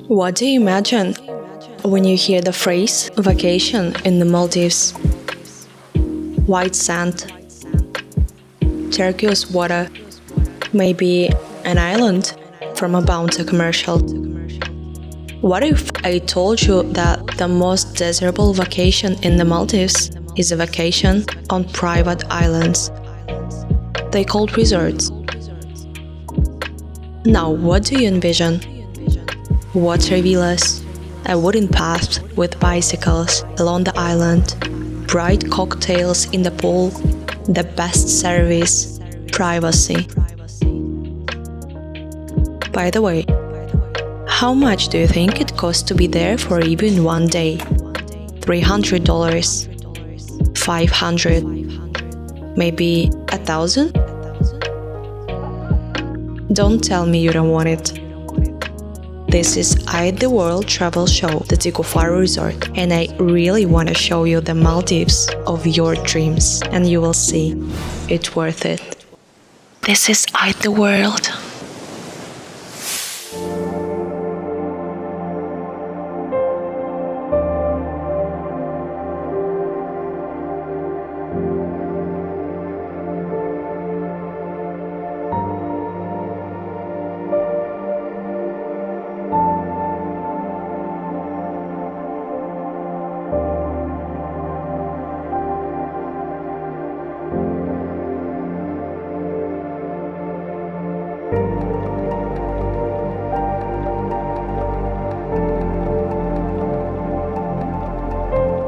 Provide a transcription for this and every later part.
What do you imagine when you hear the phrase vacation in the Maldives? White sand, turquoise water, maybe an island from a bounty commercial. What if I told you that the most desirable vacation in the Maldives is a vacation on private islands? They called resorts. Now, what do you envision? Water villas, a wooden path with bicycles along the island, bright cocktails in the pool, the best service, privacy. By the way, how much do you think it costs to be there for even one day? $300, $500, maybe $1,000? Don't tell me you don't want it. This is the World Travel Show, the Dhigufaru Resort, and I really want to show you the Maldives of your dreams, and you will see it's worth it. This is the World.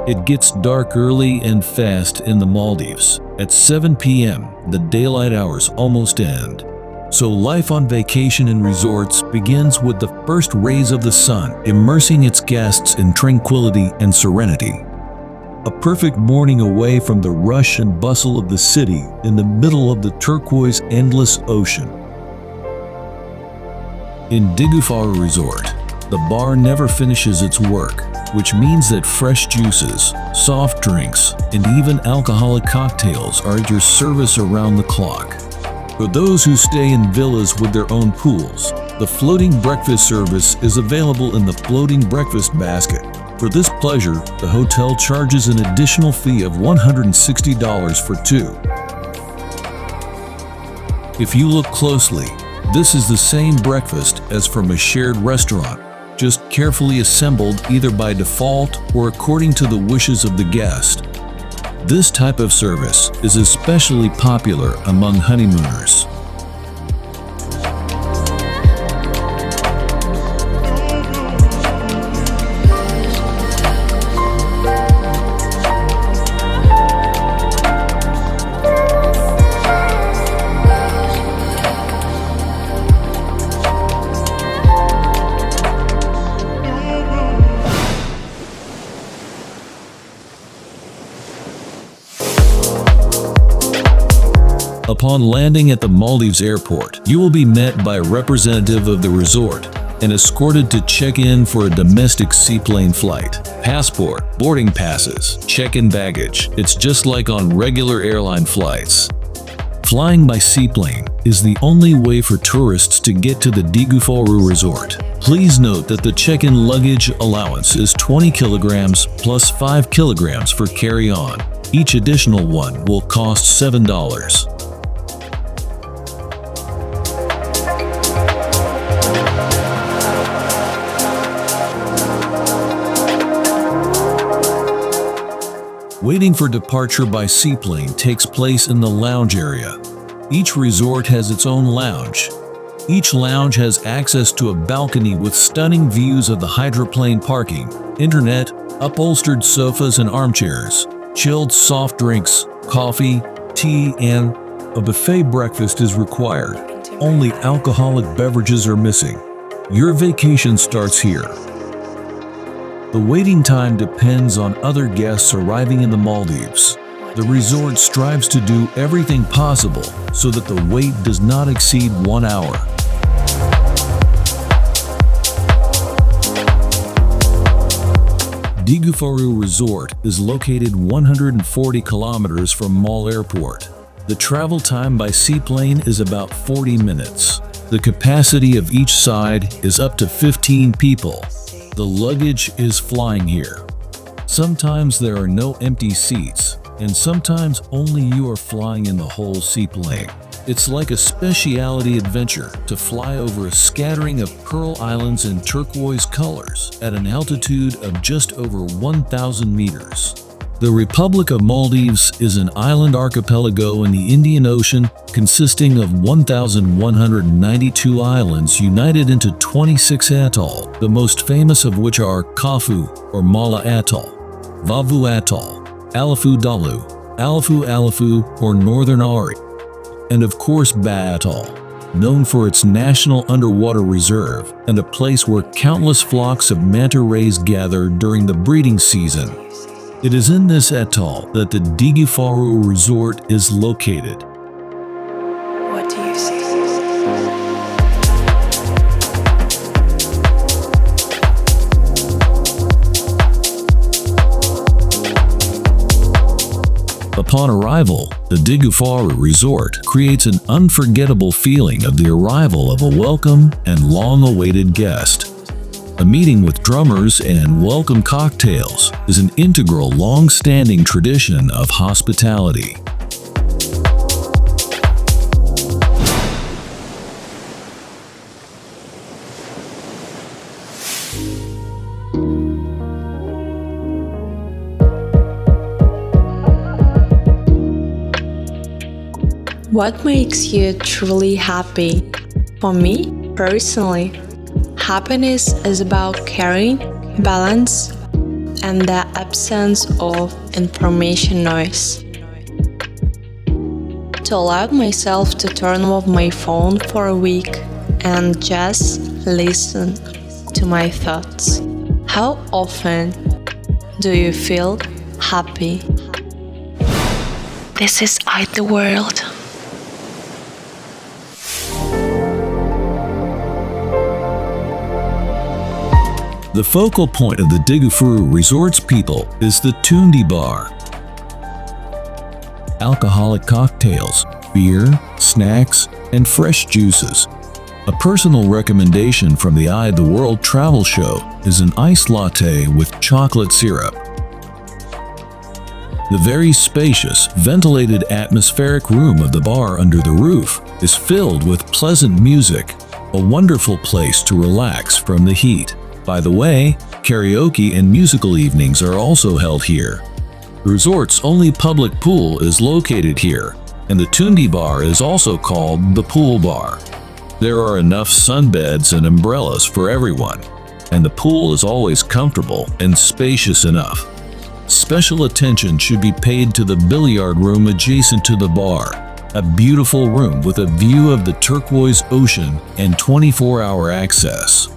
It gets dark early and fast in the Maldives. At 7 p.m., the daylight hours almost end. So life on vacation in resorts begins with the first rays of the sun, immersing its guests in tranquility and serenity. A perfect morning away from the rush and bustle of the city in the middle of the turquoise endless ocean. In Dhigufaru Resort, the bar never finishes its work, which means that fresh juices, soft drinks, and even alcoholic cocktails are at your service around the clock. For those who stay in villas with their own pools, the floating breakfast service is available in the floating breakfast basket. For this pleasure, the hotel charges an additional fee of $160 for two. If you look closely, this is the same breakfast as from a shared restaurant, just carefully assembled either by default or according to the wishes of the guest. This type of service is especially popular among honeymooners. Upon landing at the Maldives airport, you will be met by a representative of the resort and escorted to check in for a domestic seaplane flight. Passport, boarding passes, check-in baggage. It's just like on regular airline flights. Flying by seaplane is the only way for tourists to get to the Dhigufaru Resort. Please note that the check-in luggage allowance is 20 kilograms plus 5 kilograms for carry-on. Each additional one will cost $7. Waiting for departure by seaplane takes place in the lounge area. Each resort has its own lounge. Each lounge has access to a balcony with stunning views of the hydroplane parking, internet, upholstered sofas and armchairs, chilled soft drinks, coffee, tea, and a buffet breakfast is required. Only alcoholic beverages are missing. Your vacation starts here. The waiting time depends on other guests arriving in the Maldives. The resort strives to do everything possible so that the wait does not exceed 1 hour. Dhigufaru Resort is located 140 kilometers from Mal Airport. The travel time by seaplane is about 40 minutes. The capacity of each side is up to 15 people. The luggage is flying here. Sometimes there are no empty seats, and sometimes only you are flying in the whole seaplane. It's like a specialty adventure to fly over a scattering of pearl islands in turquoise colors at an altitude of just over 1,000 meters. The Republic of Maldives is an island archipelago in the Indian Ocean consisting of 1,192 islands united into 26 atoll, the most famous of which are Kafu or Mala Atoll, Vavu Atoll, Alafu Dalu, Alafu Alafu or Northern Auri, and of course Ba Atoll, known for its national underwater reserve and a place where countless flocks of manta rays gather during the breeding season. It is in this atoll that the Dhigufaru Resort is located. What do you see? Upon arrival, the Dhigufaru Resort creates an unforgettable feeling of the arrival of a welcome and long-awaited guest. A meeting with drummers and welcome cocktails is an integral, long-standing tradition of hospitality. What makes you truly happy? For me, personally, happiness is about caring, balance, and the absence of information noise. To allow myself to turn off my phone for a week and just listen to my thoughts. How often do you feel happy? This is the World. The focal point of the Dhigufaru Resort's people is the Tundi Bar. Alcoholic cocktails, beer, snacks, and fresh juices. A personal recommendation from the Eye of the World travel show is an iced latte with chocolate syrup. The very spacious, ventilated atmospheric room of the bar under the roof is filled with pleasant music, a wonderful place to relax from the heat. By the way, karaoke and musical evenings are also held here. The resort's only public pool is located here, and the Tundi Bar is also called the Pool Bar. There are enough sunbeds and umbrellas for everyone, and the pool is always comfortable and spacious enough. Special attention should be paid to the billiard room adjacent to the bar, a beautiful room with a view of the turquoise ocean and 24-hour access.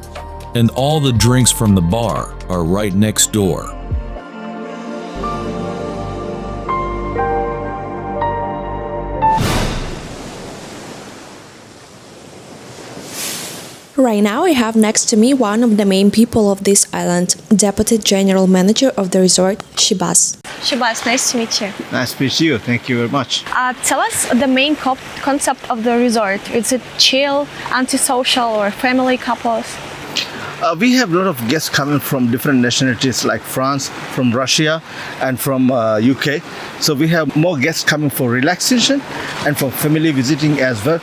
And all the drinks from the bar are right next door. Right now I have next to me one of the main people of this island, Deputy General Manager of the resort, Shibas. Shibas, nice to meet you. Nice to meet you. Thank you very much. Tell us the main concept of the resort. Is it chill, antisocial, or family couples? We have a lot of guests coming from different nationalities like France, from Russia, and from UK. So we have more guests coming for relaxation and for family visiting as well,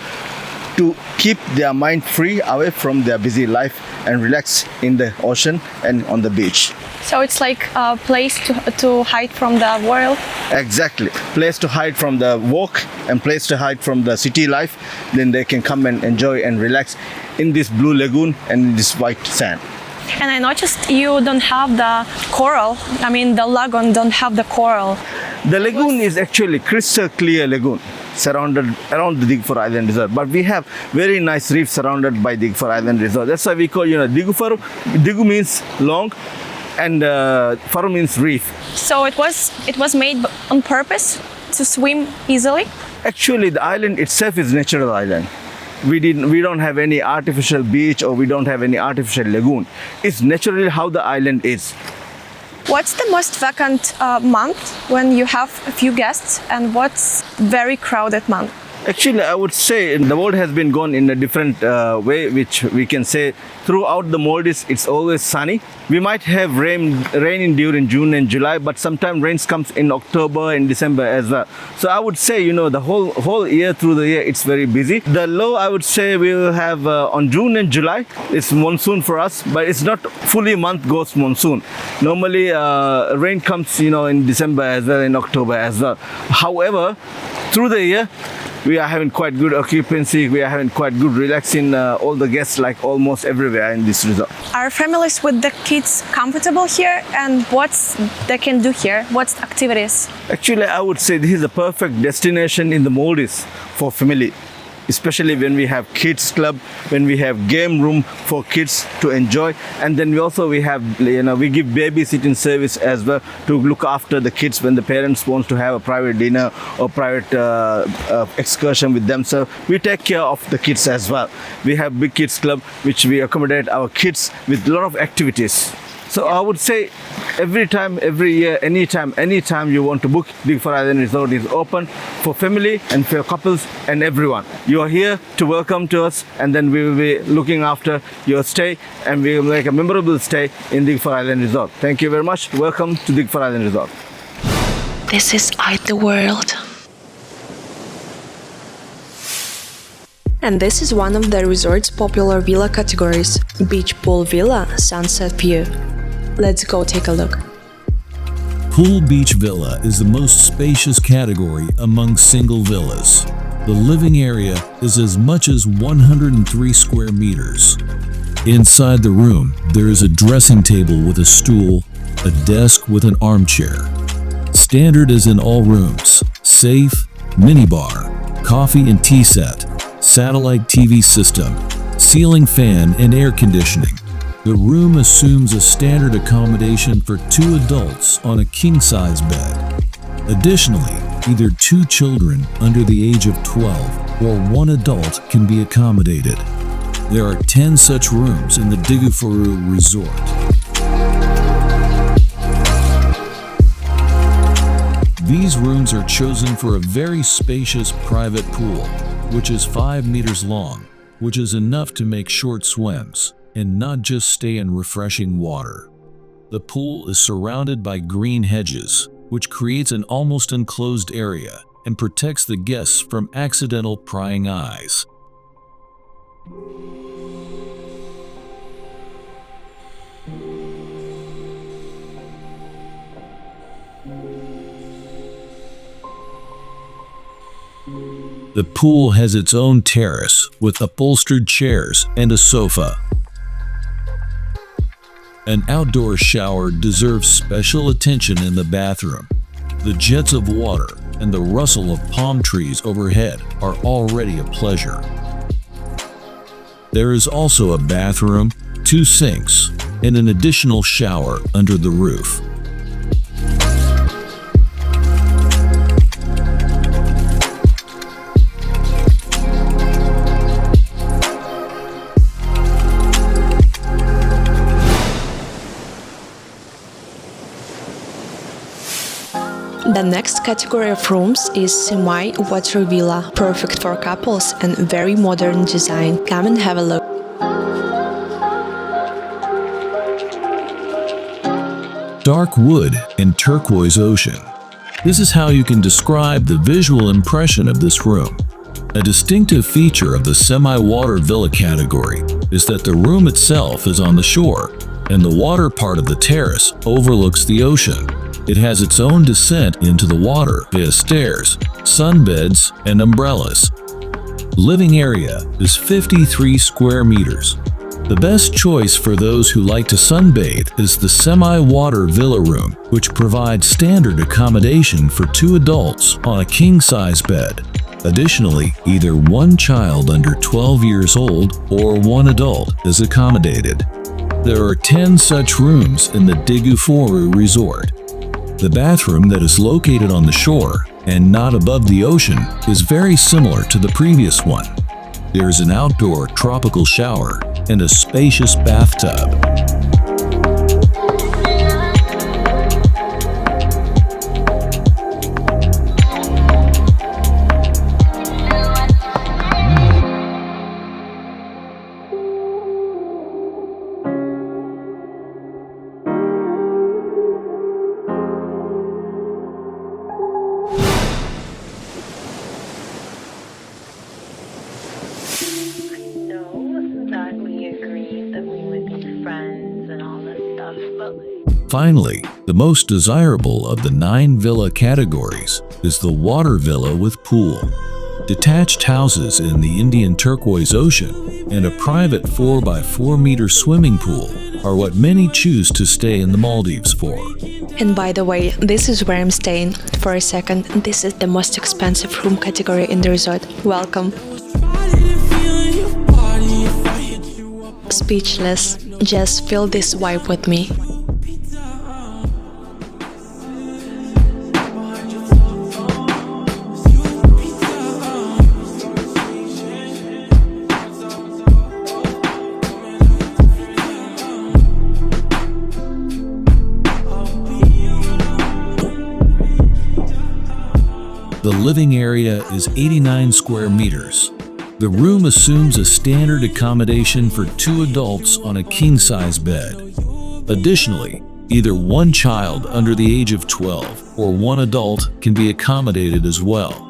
to keep their mind free away from their busy life and relax in the ocean and on the beach. So it's like a place to hide from the world? Exactly. Place to hide from the work and place to hide from the city life. Then they can come and enjoy and relax in this blue lagoon and in this white sand. And I noticed you don't have the coral. I mean, the lagoon don't have the coral. The lagoon is actually crystal clear lagoon surrounded around the Dhigufaru Island Resort. But we have very nice reef surrounded by Dhigufaru Island Resort. That's why we call, Dhigufaru. Dhigu means long and Faru means reef. So it was made on purpose to swim easily? Actually, the island itself is natural island. We don't have any artificial beach or we don't have any artificial lagoon. It's naturally how the island is. What's the most vacant month when you have a few guests, and what's very crowded month? Actually, I would say the world has been gone in a different way, which we can say throughout the Maldives, it's always sunny. We might have rain during June and July, but sometimes rains comes in October and December as well. So I would say, the whole year through the year, it's very busy. The low, I would say, we will have on June and July. It's monsoon for us, but it's not fully month goes monsoon. Normally, rain comes, in December as well, in October as well. However, through the year, we are having quite good occupancy. We are having quite good relaxing. All the guests like almost everywhere in this resort. Are families with the kids comfortable here? And what's they can do here? What's activities? Actually, I would say this is a perfect destination in the Maldives for family. Especially when we have kids club, when we have game room for kids to enjoy, and then we have we give babysitting service as well to look after the kids when the parents want to have a private dinner or private excursion with them. So we take care of the kids as well. We have big kids club which we accommodate our kids with a lot of activities. So I would say every time, every year, anytime you want to book, Dhigufaru Island Resort is open for family and for couples and everyone. You are here to welcome to us, and then we will be looking after your stay, and we will make a memorable stay in Dhigufaru Island Resort. Thank you very much. Welcome to Dhigufaru Island Resort. This is the World. And this is one of the resort's popular villa categories, Beach Pool Villa Sunset View. Let's go take a look. Pool Beach Villa is the most spacious category among single villas. The living area is as much as 103 square meters. Inside the room, there is a dressing table with a stool, a desk with an armchair. Standard as in all rooms, safe, minibar, coffee and tea set, satellite TV system, ceiling fan and air conditioning. The room assumes a standard accommodation for 2 adults on a king-size bed. Additionally, either 2 children under the age of 12 or 1 adult can be accommodated. There are 10 such rooms in the Dhigufaru Resort. These rooms are chosen for a very spacious private pool, which is 5 meters long, which is enough to make short swims and not just stay in refreshing water. The pool is surrounded by green hedges, which creates an almost enclosed area and protects the guests from accidental prying eyes. The pool has its own terrace with upholstered chairs and a sofa. An outdoor shower deserves special attention in the bathroom. The jets of water and the rustle of palm trees overhead are already a pleasure. There is also a bathroom, 2 sinks, and an additional shower under the roof. The next category of rooms is semi-water villa, perfect for couples and very modern design. Come and have a look. Dark wood and turquoise ocean. This is how you can describe the visual impression of this room. A distinctive feature of the semi-water villa category is that the room itself is on the shore, and the water part of the terrace overlooks the ocean. It has its own descent into the water via stairs, sunbeds, and umbrellas. Living area is 53 square meters. The best choice for those who like to sunbathe is the semi-water villa room, which provides standard accommodation for 2 adults on a king-size bed. Additionally, either 1 child under 12 years old or 1 adult is accommodated. There are 10 such rooms in the Dhigufaru Resort. The bathroom that is located on the shore and not above the ocean is very similar to the previous one. There is an outdoor tropical shower and a spacious bathtub. Finally, the most desirable of the 9 villa categories is the water villa with pool. Detached houses in the Indian turquoise ocean and a private 4x4-meter swimming pool are what many choose to stay in the Maldives for. And by the way, this is where I'm staying. For a second, this is the most expensive room category in the resort. Welcome. Speechless. Just feel this vibe with me. The living area is 89 square meters. The room assumes a standard accommodation for 2 adults on a king-size bed. Additionally, either one child under the age of 12 or one adult can be accommodated as well.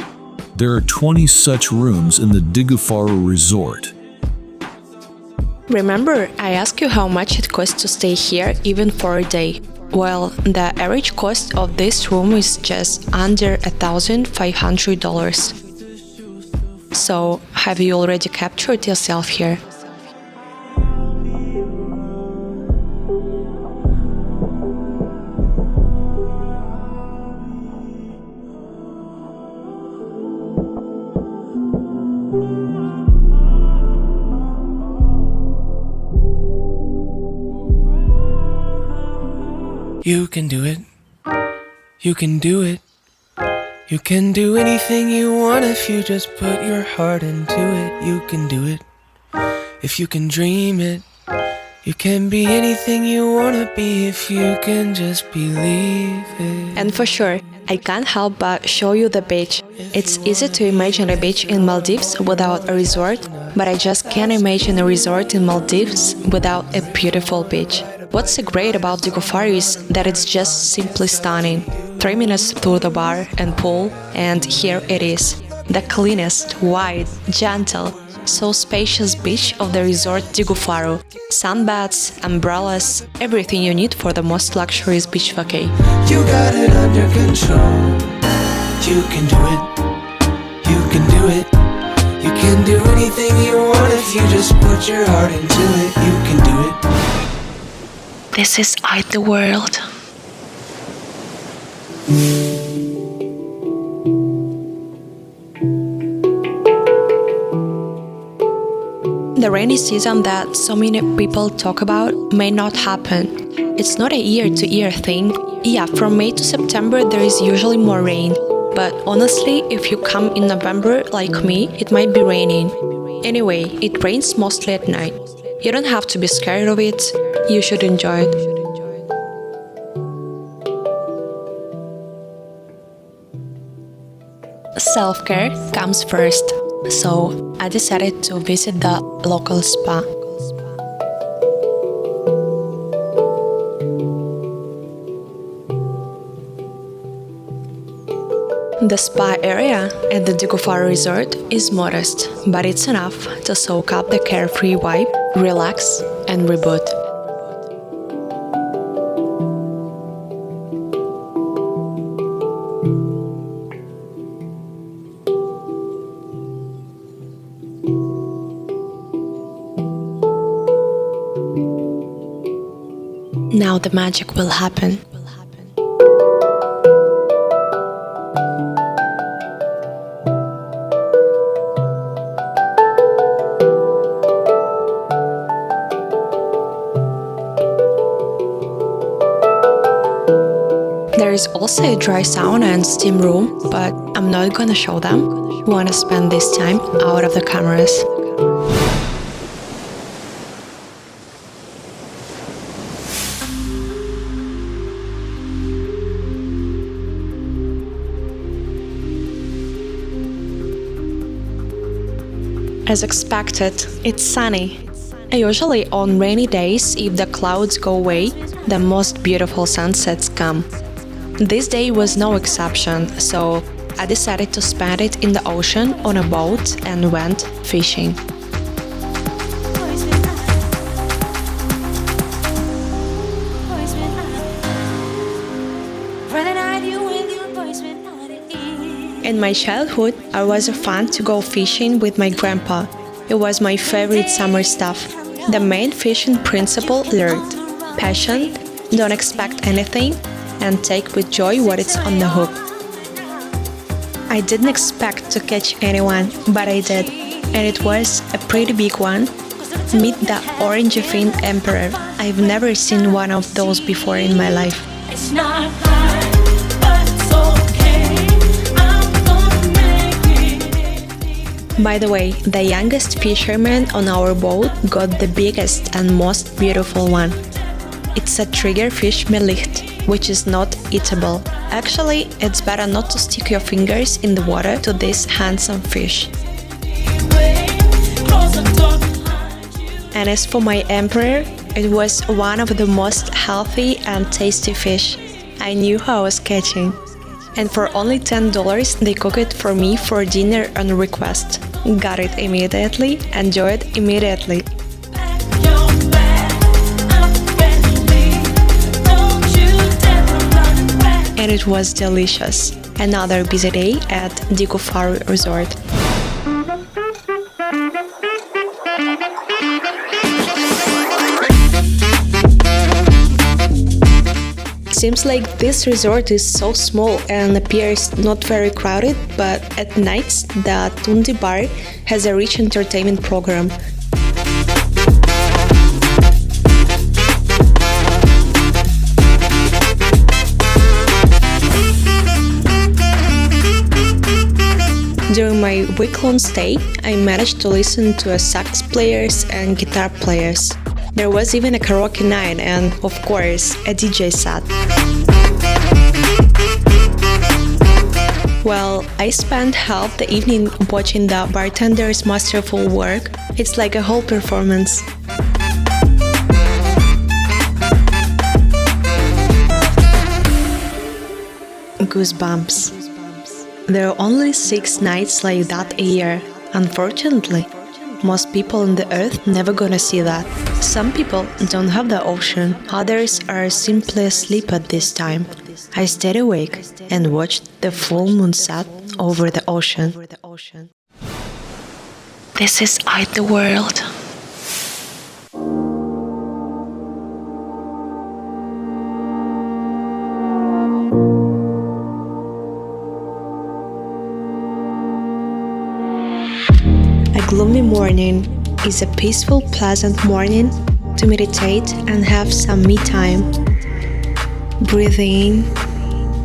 There are 20 such rooms in the Dhigufaru Resort. Remember, I asked you how much it costs to stay here even for a day. Well, the average cost of this room is just under $1,500. So, have you already captured yourself here? You can do it. You can do it. You can do anything you want if you just put your heart into it. You can do it. If you can dream it. You can be anything you want to be if you can just believe it. And for sure, I can't help but show you the beach. It's easy to imagine a beach in Maldives without a resort, but I just can't imagine a resort in Maldives without a beautiful beach. What's so great about Dhigufaru is that it's just simply stunning. 3 minutes through the bar and pool, and here it is. The cleanest, wide, gentle, so spacious beach of the resort Dhigufaru. Sunbaths, umbrellas, everything you need for the most luxurious beach vacay. You got it under control. You can do it. You can do it. You can do anything you want if you just put your heart into it. You can do it. This is Eye the World. The rainy season that so many people talk about may not happen. It's not a year-to-year thing. Yeah, from May to September there is usually more rain. But honestly, if you come in November like me, it might be raining. Anyway, it rains mostly at night. You don't have to be scared of it. You should enjoy it. Self-care comes first, so I decided to visit the local spa. The spa area at the Dhigufaru Resort is modest, but it's enough to soak up the carefree vibe, relax, and reboot. Now the magic will happen. There is also a dry sauna and steam room, but I'm not gonna show them. Wanna spend this time out of the cameras. As expected, it's sunny. Usually on rainy days, if the clouds go away, the most beautiful sunsets come. This day was no exception, so I decided to spend it in the ocean on a boat and went fishing. In my childhood, I was a fan to go fishing with my grandpa. It was my favorite summer stuff. The main fishing principle learned: passion, don't expect anything, and take with joy what is on the hook. I didn't expect to catch anyone, but I did, and it was a pretty big one. Meet the orange-fin emperor. I've never seen one of those before in my life. It's not right, but it's okay. I'm gonna make it. By the way, the youngest fisherman on our boat got the biggest and most beautiful one. It's a triggerfish melicht, which is not eatable. Actually, it's better not to stick your fingers in the water to this handsome fish. And as for my emperor, it was one of the most healthy and tasty fish. I knew who I was catching. And for only $10, they cooked it for me for dinner on request. Got it immediately, enjoyed immediately. And it was delicious. Another busy day at Dhigufaru Resort. Seems like this resort is so small and appears not very crowded, but at nights the Tundi bar has a rich entertainment program. During my week-long stay, I managed to listen to sax players and guitar players. There was even a karaoke night and, of course, a DJ set. Well, I spent half the evening watching the bartender's masterful work. It's like a whole performance. Goosebumps. There are only 6 nights like that a year, unfortunately. Most people on the earth never gonna see that. Some people don't have the ocean, others are simply asleep at this time. I stayed awake and watched the full moon set over the ocean. This is Eye the World. A gloomy morning is a peaceful, pleasant morning to meditate and have some me time. Breathe in,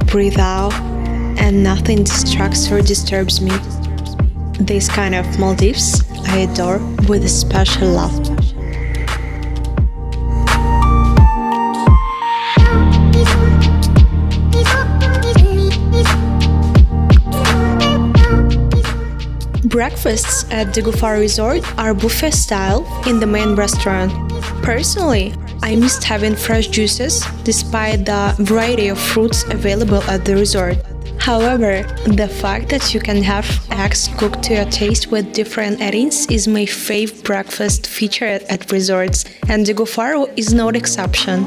breathe out, and nothing distracts or disturbs me. This kind of Maldives I adore with a special love. Breakfasts at Dhigufaru Resort are buffet style in the main restaurant. Personally, I missed having fresh juices despite the variety of fruits available at the resort. However, the fact that you can have eggs cooked to your taste with different add-ins is my fave breakfast feature at resorts, and Dhigufaru is no exception.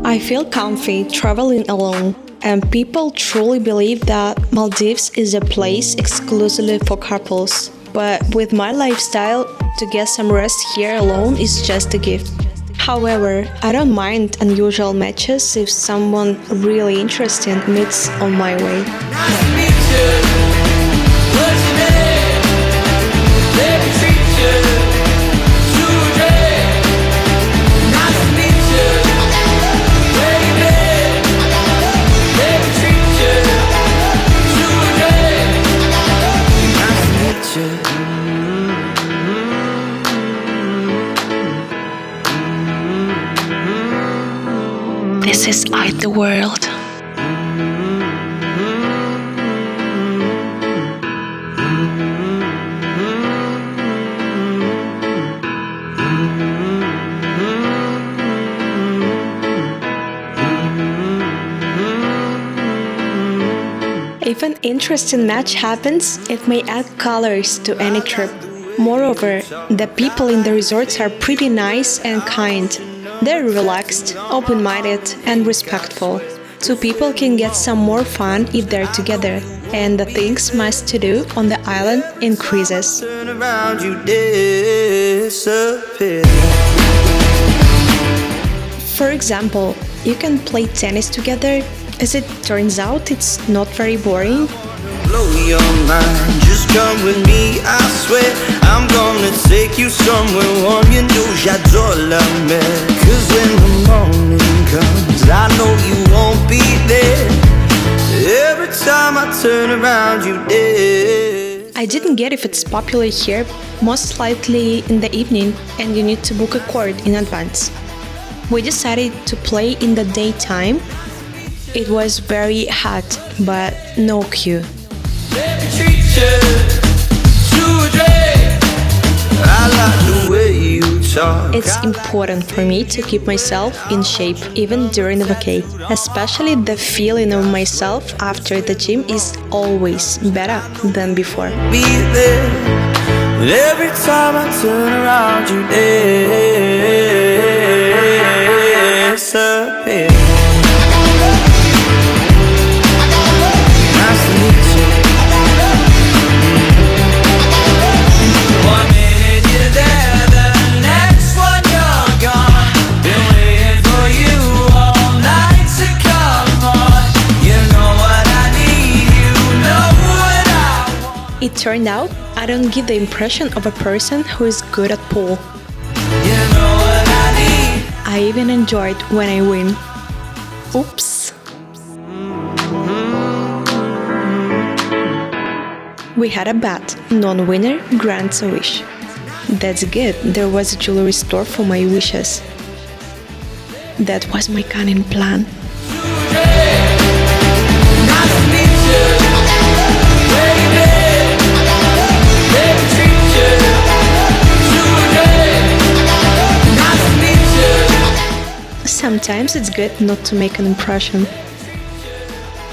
I feel comfy traveling alone. And people truly believe that Maldives is a place exclusively for couples. But with my lifestyle, to get some rest here alone is just a gift. However, I don't mind unusual matches if someone really interesting meets on my way. This is Eye the World. If an interesting match happens, it may add colors to any trip. Moreover, the people in the resorts are pretty nice and kind. They're relaxed, open-minded, and respectful. Two people can get some more fun if they're together, and the things much to do on the island increases. Turn around, you disappear. For example, you can play tennis together. As it turns out, it's not very boring. Blow your mind, just come with me, I swear. I'm gonna take you somewhere warm, you know j'adore la mer. Cause when the morning comes, I know you won't be there. Every time I turn around, you dead. I didn't get if it's popular here, most likely in the evening, and you need to book a court in advance. We decided to play in the daytime. It was very hot, but no queue. Let me treat you to a drink. I like the way you talk. It's important for me to keep myself in shape even during the vacay. Especially the feeling of myself after the gym is always better than before. Be there. But every time I turn around, you disappear. Nice to meet you. One minute you're there, the next one you're gone. Been waiting for you all night to come on. You know what I need, you know what I want. It turned out I don't give the impression of a person who is good at pool. You know what I need. I even enjoyed when I win. Oops. We had a bet. Non-winner grants a wish. That's good. There was a jewelry store for my wishes. That was my cunning plan. Nice to meet you, baby. Let me treat you to a drink. Nice to meet you. Sometimes it's good not to make an impression.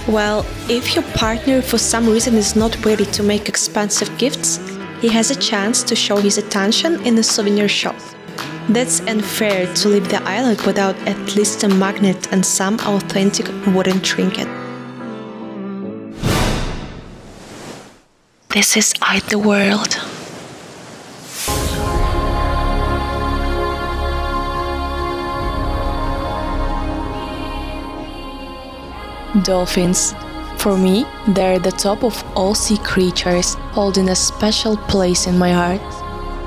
Well, if your partner for some reason is not ready to make expensive gifts, he has a chance to show his attention in a souvenir shop. That's unfair to leave the island without at least a magnet and some authentic wooden trinket. This is Eye the World. Dolphins. For me, they're the top of all sea creatures, holding a special place in my heart.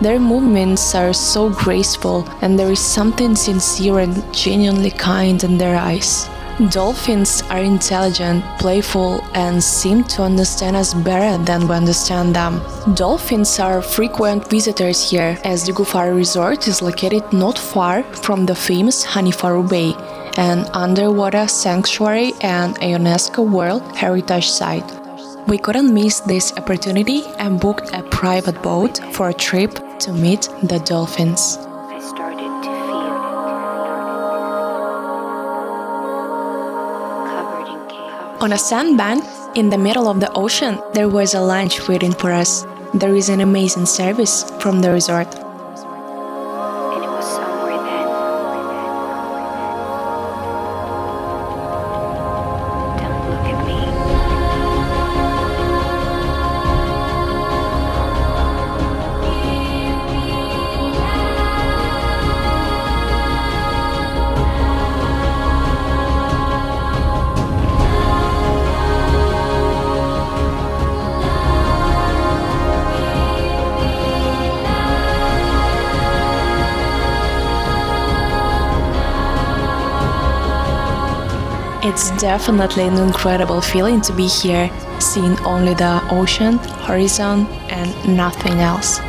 Their movements are so graceful, and there is something sincere and genuinely kind in their eyes. Dolphins are intelligent, playful, and seem to understand us better than we understand them. Dolphins are frequent visitors here, as Dhigufaru Resort is located not far from the famous Dhigufaru Bay, an underwater sanctuary and a UNESCO World Heritage Site. We couldn't miss this opportunity and booked a private boat for a trip to meet the dolphins. I started to feel covered in chaos. On a sandbank in the middle of the ocean, there was a lunch waiting for us. There is an amazing service from the resort. And it was somewhere then. Don't look at me. It's definitely an incredible feeling to be here, seeing only the ocean, horizon, and nothing else.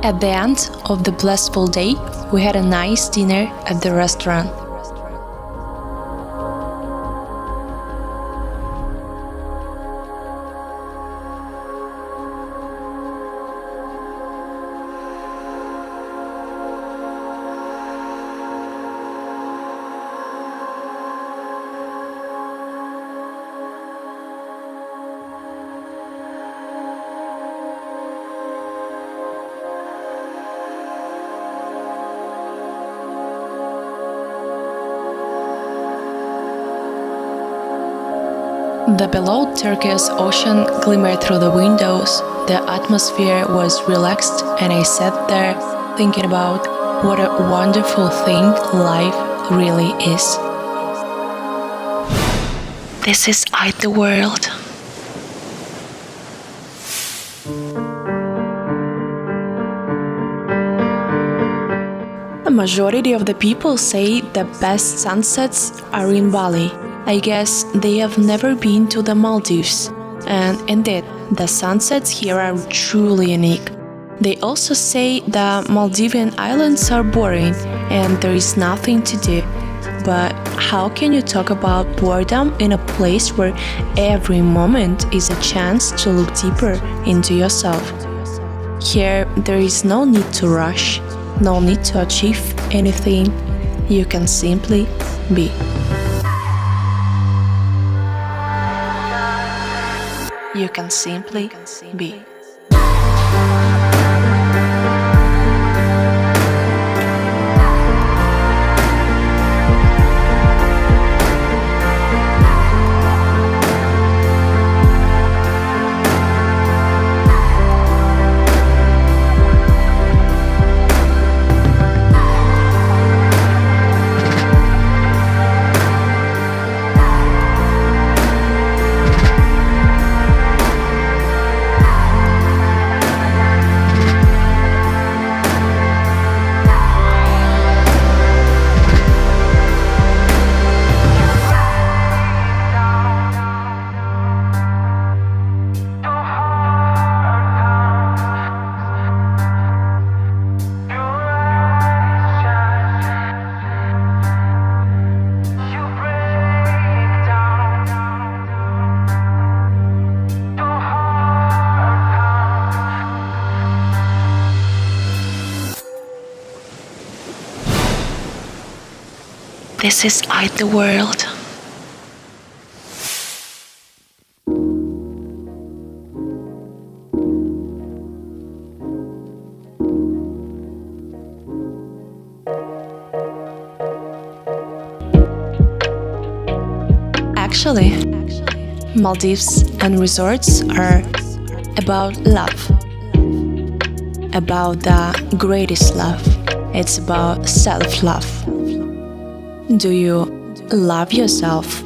At the end of the blissful day, we had a nice dinner at the restaurant. The below turquoise ocean glimmered through the windows. The atmosphere was relaxed, and I sat there thinking about what a wonderful thing life really is. This is the world. The majority of the people say the best sunsets are in Bali. I guess they have never been to the Maldives. And indeed, the sunsets here are truly unique. They also say the Maldivian islands are boring and there is nothing to do. But how can you talk about boredom in a place where every moment is a chance to look deeper into yourself? Here, there is no need to rush, no need to achieve anything. You can simply be. You can simply be. This is the world. Actually, Maldives and resorts are about love. About the greatest love. It's about self-love. Do you love yourself?